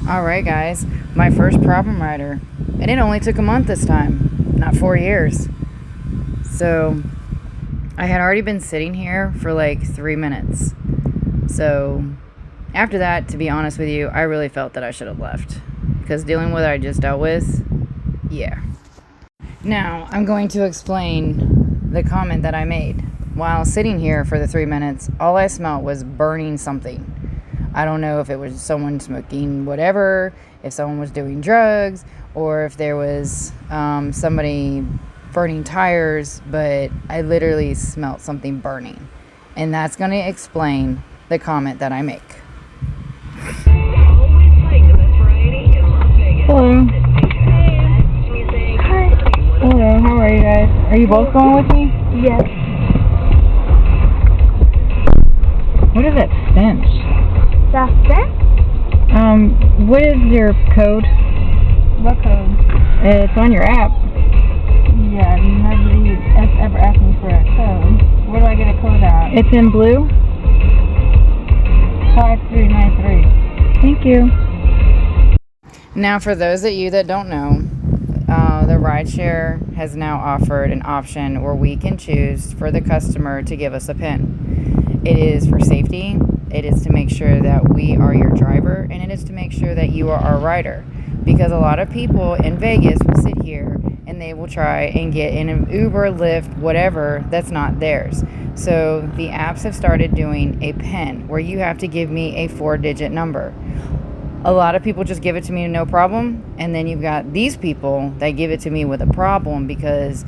Alright, guys, my first problem rider. And it only took a month this time, not 4 years. So, I had already been sitting here for like 3 minutes. So, after that, to be honest with you, I really felt that I should have left. Because dealing with what I just dealt with, yeah. Now, I'm going to explain the comment that I made. While sitting here for the 3 minutes, all I smelled was burning something. I don't know if it was someone smoking whatever, if someone was doing drugs, or if there was somebody burning tires, but I literally smelled something burning. And that's going to explain the comment that I make. Hello. Hi. Hello, how are you guys? Are you both going with me? Yes. What is that stench? That's it? What is your code? What code? It's on your app. Yeah, nobody has ever asked me for a code. Where do I get a code at? It's in blue. 5393. Thank you. Now, for those of you that don't know, the rideshare has now offered an option where we can choose for the customer to give us a PIN. It is for safety. It is to make sure that we are your driver, and it is to make sure that you are our rider. Because a lot of people in Vegas will sit here and they will try and get in an Uber, Lyft, whatever that's not theirs. So the apps have started doing a PIN where you have to give me a 4-digit number. A lot of people just give it to me no problem, and then you've got these people that give it to me with a problem because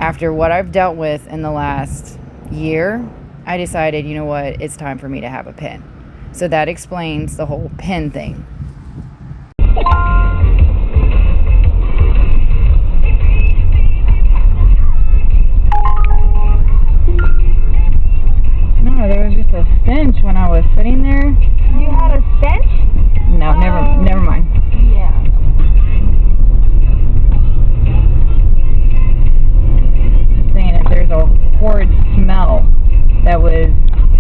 after what I've dealt with in the last year, I decided, you know what, it's time for me to have a PIN. So that explains the whole PIN thing. No, there was just a stench when I was sitting there. You had a stench? No, never mind. Yeah. Saying that there's a horrid smell that was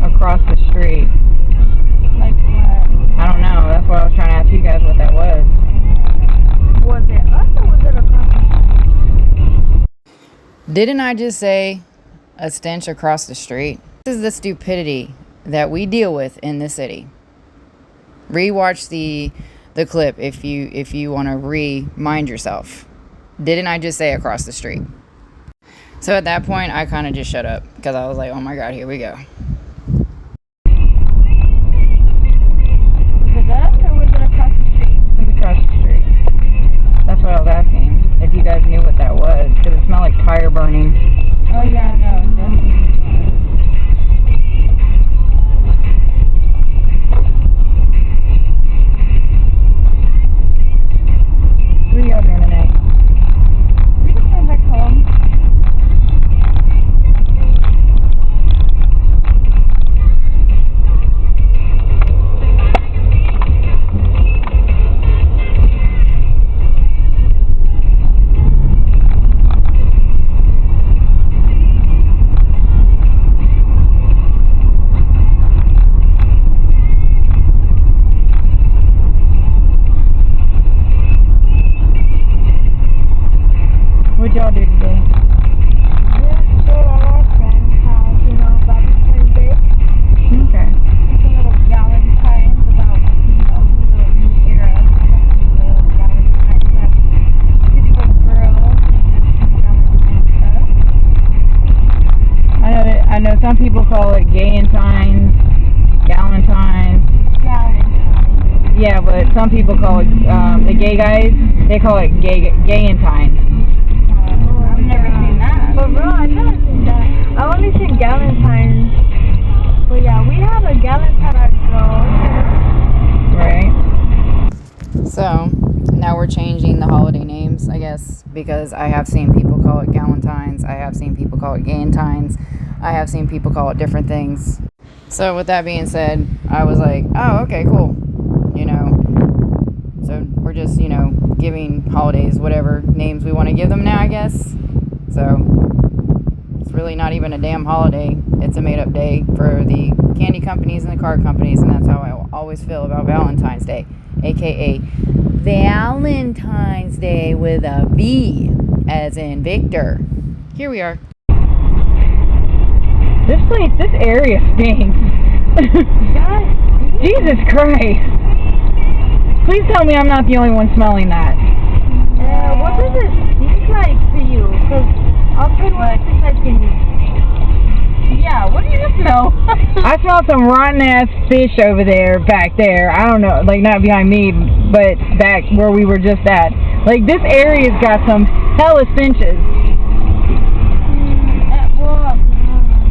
across the street. Like what? I don't know. That's why I was trying to ask you guys what that was. Was it us or was it across the street? Didn't I just say a stench across the street? This is the stupidity that we deal with in the city. Rewatch the clip if you want to remind yourself. Didn't I just say across the street? So at that point, I kind of just shut up because I was like, oh my God, here we go. Was it us or was it across the street? It was across the street. That's what I was asking, if you guys knew what that was, because it smelled like tire burning. Oh yeah, no. What are y'all doing tonight? We just went back home. What'd y'all do today? Just go to our friend's house, about the twin bake. Okay. It's a little Valentine's about, the new era. Little Valentine's stuff. To do with girls and some Valentine's stuff. I know some people call it Gayentines, Galentines. Valentine's. Yeah, but some people call it, the gay guys, they call it Gayentines. I've never seen that. But bro, I've never seen that. I've only seen Galentine's. But yeah, we have a Galentine at Right. So, now we're changing the holiday names, I guess, because I have seen people call it Galentines, I have seen people call it Gayentines, I have seen people call it different things. So, with that being said, I was like, oh, okay, cool. So, we're just, giving holidays whatever names we want to give them now, I guess. So, it's really really not even a damn holiday. It's a made-up day for the candy companies and the car companies, and that's how I always feel about Valentine's Day, aka Valentine's Day with a V, as in Victor. Here we are. This area stinks. Jesus Christ. Please tell me I'm not the only one smelling that. What does it stink like to you? Because I'll tell you what it stinks like to you. Yeah, what do you smell? I smell some rotten ass fish over there, back there. I don't know, like not behind me, but back where we were just at. Like this area's got some hella stenches. Well,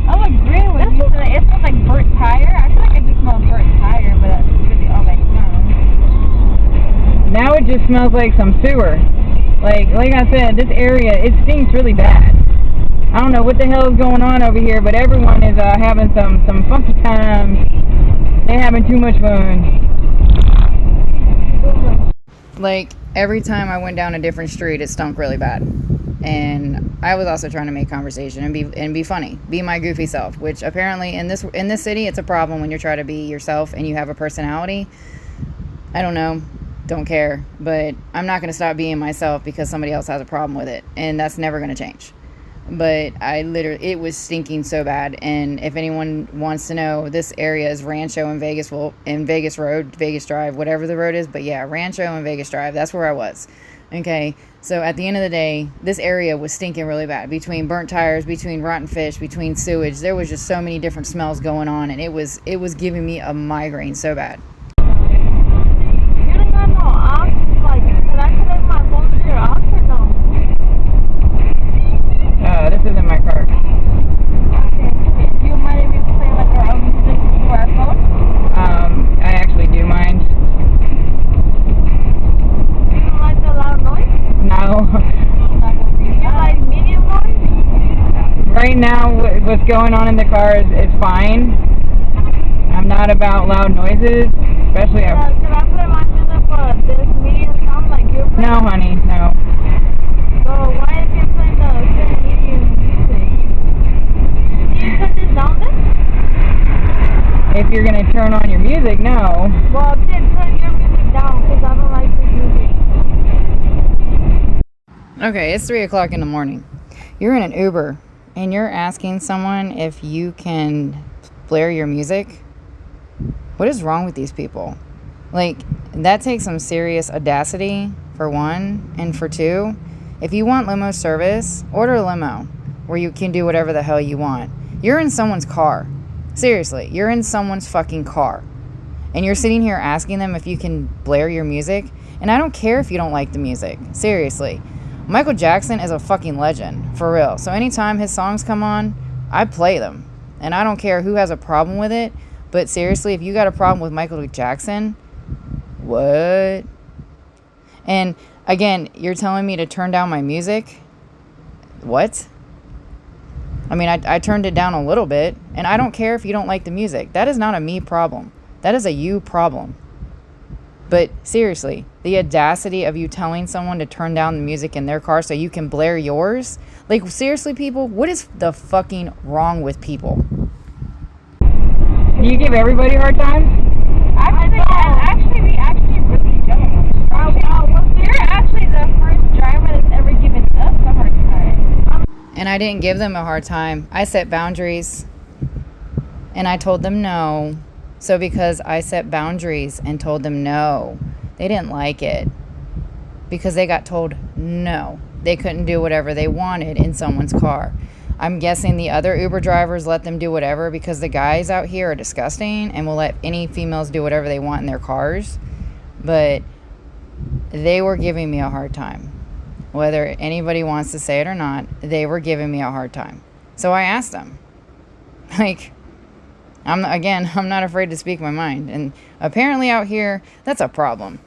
I'll agree with you. It smells like burnt tire. I feel like I just smell burnt tire, but that's really all I smell. Now it just smells like some sewer. Like I said, this area, it stinks really bad. I don't know what the hell is going on over here, but everyone is having some funky times. They're having too much fun. Like, every time I went down a different street, it stunk really bad. And I was also trying to make conversation and be funny, be my goofy self, which apparently in this city, it's a problem when you're trying to be yourself and you have a personality. I don't know. Don't care, but I'm not going to stop being myself because somebody else has a problem with it, and that's never going to change. But it was stinking so bad, and if anyone wants to know, this area is Rancho and Vegas, in Vegas Road, Vegas Drive, whatever the road is, but yeah, Rancho and Vegas Drive, that's where I was. Okay, so at the end of the day, this area was stinking really bad, between burnt tires, between rotten fish, between sewage. There was just so many different smells going on, and it was giving me a migraine so bad. This isn't my car. Okay. Do you mind if we play like our own music through our phone? I actually do mind. Do you like the loud noise? No. Do you like medium noise? Right now, what's going on in the car is fine. I'm not about loud noises, especially. Can I play my music for this medium sound like you're playing? No, honey, no. So why is you playing the same medium music? Can you turn this down then? If you're gonna turn on your music, no. Well, then turn your music down because I don't like this music. Okay, it's 3 o'clock in the morning. You're in an Uber, and you're asking someone if you can blare your music? What is wrong with these people? Like, that takes some serious audacity, for one, and for two, if you want limo service, order a limo where you can do whatever the hell you want. You're in someone's car. Seriously, you're in someone's fucking car. And you're sitting here asking them if you can blare your music. And I don't care if you don't like the music. Seriously. Michael Jackson is a fucking legend. For real. So anytime his songs come on, I play them. And I don't care who has a problem with it. But seriously, if you got a problem with Michael Jackson, what? And again, you're telling me to turn down my music? What? I mean, I turned it down a little bit, and I don't care if you don't like the music. That is not a me problem. That is a you problem. But seriously, the audacity of you telling someone to turn down the music in their car so you can blare yours? Like, seriously, people, what is the fucking wrong with people? Do you give everybody a hard time? Actually, we actually really don't. You're actually the first driver that's ever given us a hard time. And I didn't give them a hard time. I set boundaries. And I told them no. So because I set boundaries and told them no, they didn't like it. Because they got told no. They couldn't do whatever they wanted in someone's car. I'm guessing the other Uber drivers let them do whatever because the guys out here are disgusting and will let any females do whatever they want in their cars. But they were giving me a hard time. Whether anybody wants to say it or not, they were giving me a hard time. So I asked them. Like, I'm not afraid to speak my mind. And apparently out here, that's a problem.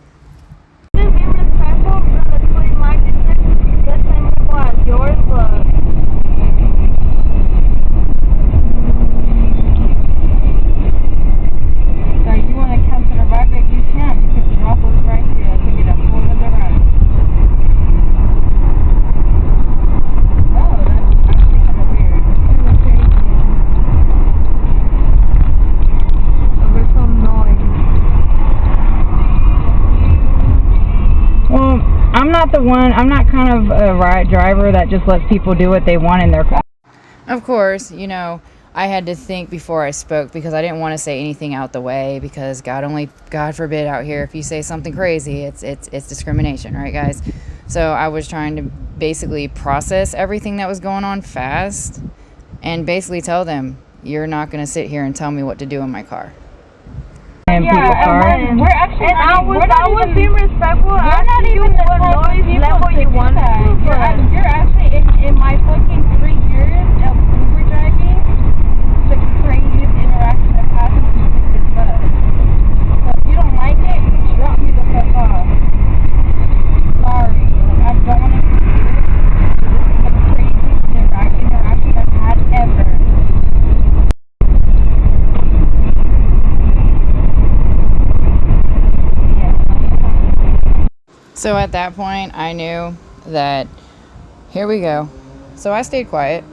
Just be respectful between my decision. The same as yours was. So you want to come to the right back, you can. You can drop us right here to get a full of the ride. Oh, that's actually kind of weird. not kind of a ride driver that just lets people do what they want in their car. Of course, you know, I had to think before I spoke because I didn't want to say anything out the way because God forbid out here if you say something crazy, it's discrimination, right, guys? So I was trying to basically process everything that was going on fast and basically tell them, you're not going to sit here and tell me what to do in my car. And Yeah, and we're actually, And I was being respectful. we're not even the type of people level to you do want that. to, but You're actually, in my fucking 3 years of Uber driving, the craziest interaction I've had with this bus. So if you don't like it, drop me the fuck off. Sorry, like, I don't want to do it. This is the craziest interaction I've had ever. So at that point, I knew that here we go. So I stayed quiet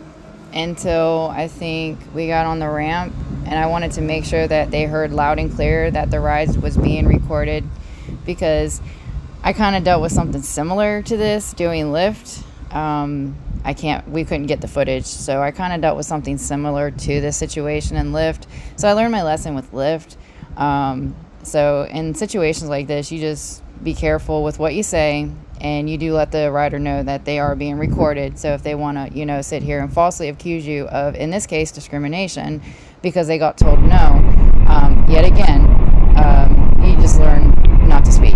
until I think we got on the ramp, and I wanted to make sure that they heard loud and clear that the ride was being recorded because I kind of dealt with something similar to this doing Lyft. We couldn't get the footage, so I kind of dealt with something similar to this situation in Lyft. So I learned my lesson with Lyft. So in situations like this, you just be careful with what you say, and you do let the rider know that they are being recorded. So if they want to, you know, sit here and falsely accuse you of, in this case, discrimination, because they got told no, yet again, you just learn not to speak.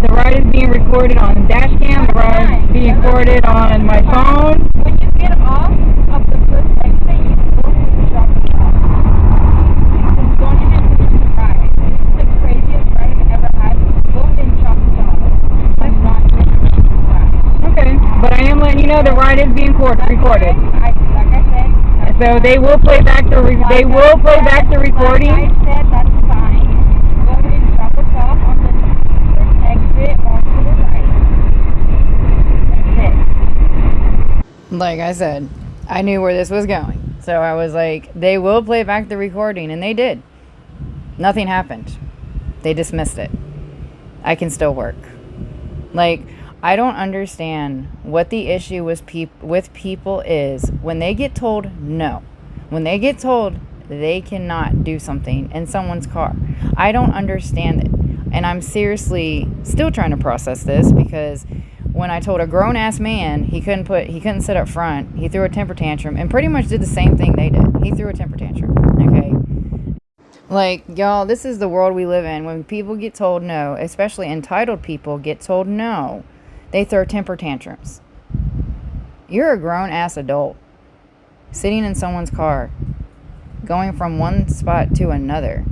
The ride is being recorded on dash cam, the ride is being recorded on my phone. When you get off of the first exit, you go to the drop it off. Just don't even finish the ride. It's the craziest ride I've ever had. Go and drop it off. I'm not going to finish the ride. Okay, but I am letting you know the ride is being recorded. Like I said, So they will play back the recording. like I said, that's fine. Go ahead and drop us off on the first exit onto the right. That's it. Like I said, I knew where this was going. So I was like, they will play back the recording, and they did. Nothing happened. They dismissed it. I can still work. Like, I don't understand what the issue with people is when they get told no. When they get told they cannot do something in someone's car. I don't understand it. And I'm seriously still trying to process this because when I told a grown-ass man he couldn't sit up front, he threw a temper tantrum and pretty much did the same thing they did. He threw a temper tantrum, okay? Like, y'all, this is the world we live in. When people get told no, especially entitled people get told no, they throw temper tantrums. You're a grown-ass adult sitting in someone's car, going from one spot to another.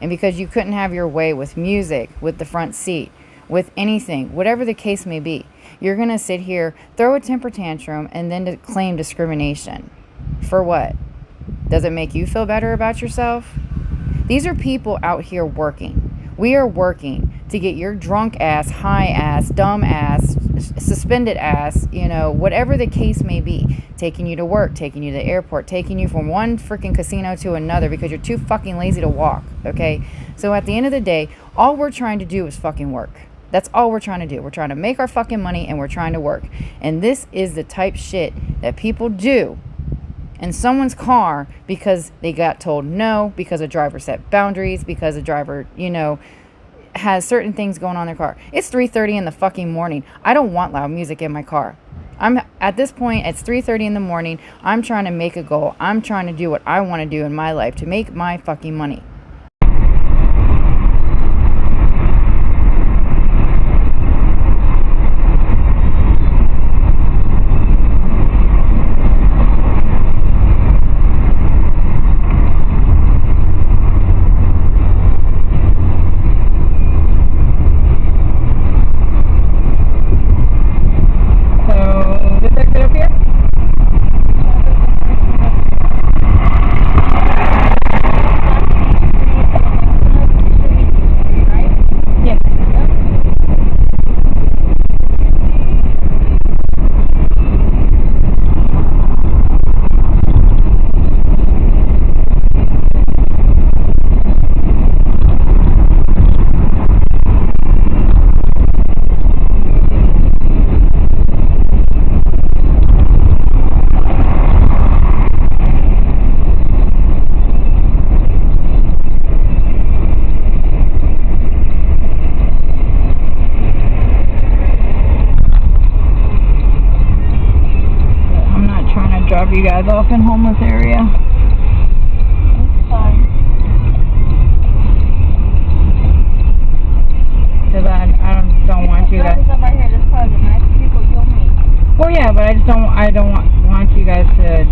And because you couldn't have your way with music, with the front seat, with anything, whatever the case may be, you're going to sit here, throw a temper tantrum, and then claim discrimination. For what? Does it make you feel better about yourself? These are people out here working. We are working to get your drunk ass, high ass, dumb ass, suspended ass, you know, whatever the case may be, taking you to work, taking you to the airport, taking you from one freaking casino to another because you're too fucking lazy to walk, okay? So at the end of the day, all we're trying to do is fucking work. That's all we're trying to do. We're trying to make our fucking money and we're trying to work. And this is the type shit that people do in someone's car because they got told no, because a driver set boundaries, because a driver, you know, has certain things going on in their car. It's 3:30 in the fucking morning. I don't want loud music in my car. I'm at this point, it's 3:30 in the morning. I'm trying to make a goal. I'm trying to do what I want to do in my life to make my fucking money. you guys off in homeless area. It's fine. Because I don't want you guys. Up right here, this part of the nice people you'll meet. Well, yeah, but I don't want you guys to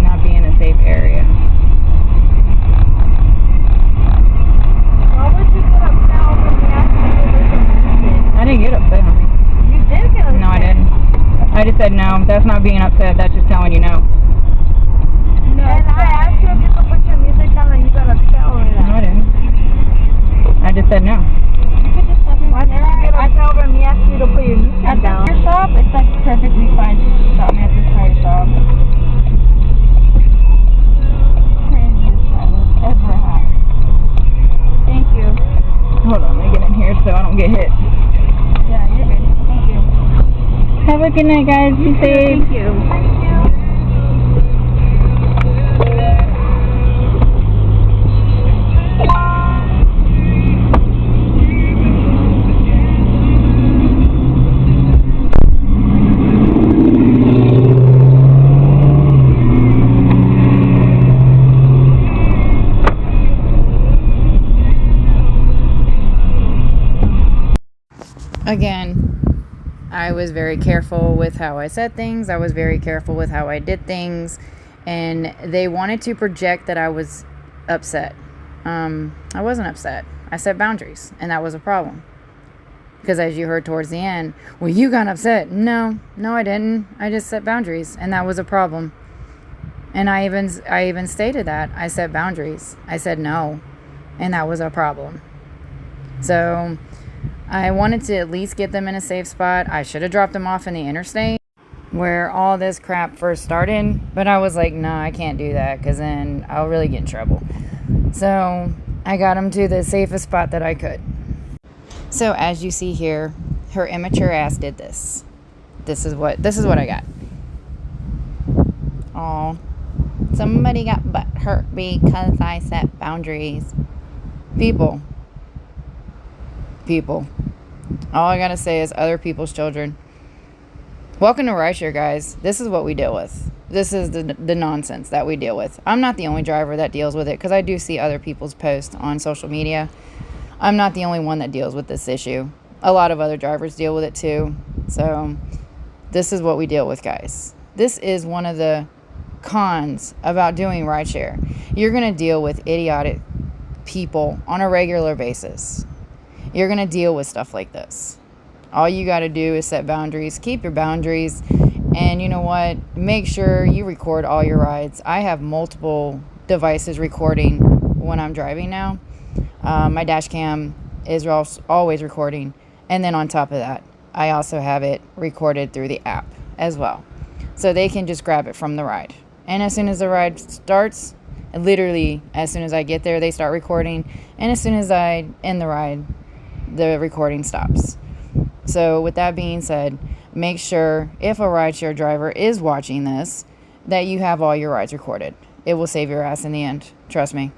not be in a safe area. Why would you get upset over me asking you for some music? I didn't get upset, honey. You did get upset. No, I didn't. I just said no. That's not being upset. That's just telling you no. No, and I asked you if you could put your music down and you got upset over that. No, I didn't. I just said no. You could just let me. Why did you get upset over me asking you to put your music down? At your shop, it's like perfectly fine to stop me at this tire shop. Craziest silence ever had. Thank you. Hold on, let me get in here so I don't get hit. Yeah, you're good. Thank you. Have a good night, guys. Be safe. Thank you. Thank you. Again, I was very careful with how I said things. I was very careful with how I did things. And they wanted to project that I was upset. I wasn't upset. I set boundaries. And that was a problem. Because as you heard towards the end, well, you got upset. No, I didn't. I just set boundaries. And that was a problem. And I even stated that. I set boundaries. I said no. And that was a problem. So I wanted to at least get them in a safe spot. I should have dropped them off in the interstate where all this crap first started. But I was like, nah, I can't do that because then I'll really get in trouble. So I got them to the safest spot that I could. So as you see here, her immature ass did this. This is what I got. Oh, somebody got butt hurt because I set boundaries. People. All I gotta say is other people's children. Welcome to rideshare, guys. This is what we deal with. This is the nonsense that we deal with. I'm not the only driver that deals with it because I do see other people's posts on social media. I'm not the only one that deals with this issue. A lot of other drivers deal with it too. So this is what we deal with, guys. This is one of the cons about doing rideshare. You're gonna deal with idiotic people on a regular basis. You're going to deal with stuff like this. All you got to do is set boundaries, keep your boundaries, and you know what? Make sure you record all your rides. I have multiple devices recording when I'm driving now. My dash cam is always recording. And then on top of that, I also have it recorded through the app as well. So they can just grab it from the ride. And as soon as the ride starts, literally as soon as I get there, they start recording. And as soon as I end the ride, the recording stops. So with that being said, make sure if a rideshare driver is watching this, that you have all your rides recorded. It will save your ass in the end. Trust me.